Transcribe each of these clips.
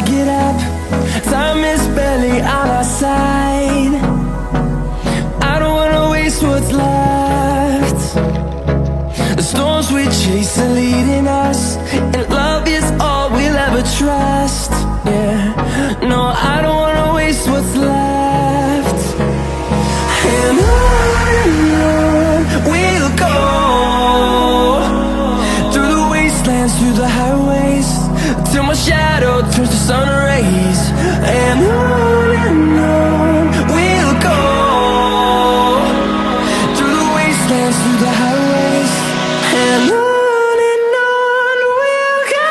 get up, time is barely on our side. I don't wanna waste what's left. The storms we chase are leading us, and love is all we'll ever trust. Yeah, no, I don't wanna waste what's left. And on we'll go, through the wastelands, through the highways, till my shadow turns to sun rays. And on we'll go, through the wastelands, through the highways, and on we'll go.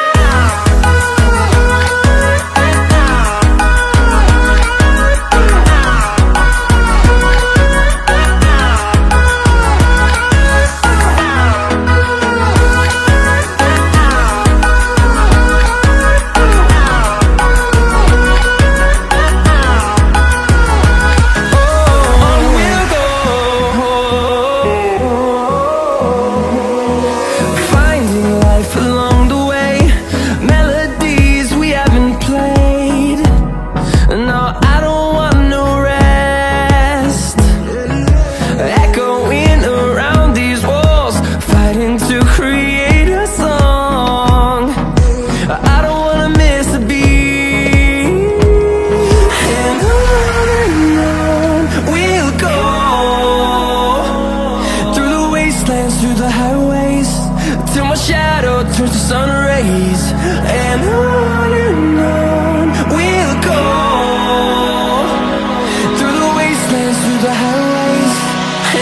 Through the highways, till my shadow turns to sun rays. And on we'll go, through the wastelands, through the highways,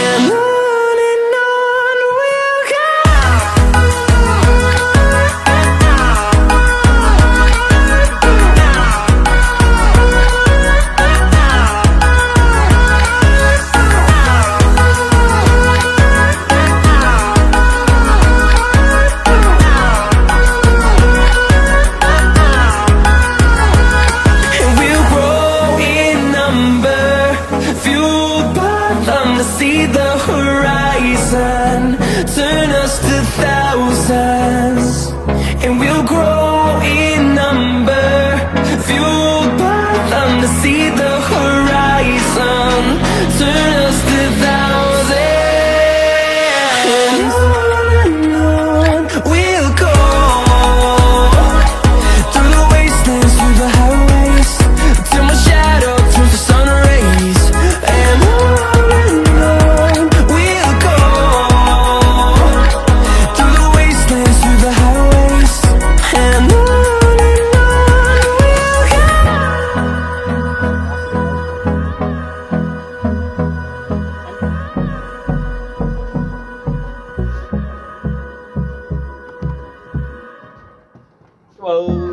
and on we'll go. See the horizon, turn us to thousands, and we'll grow in number, fueled by them. To see the horizon, turn us to thousands, and on we'll go, through the wastelands, through the highways, till my shadow turns to sun rays. And Whoa.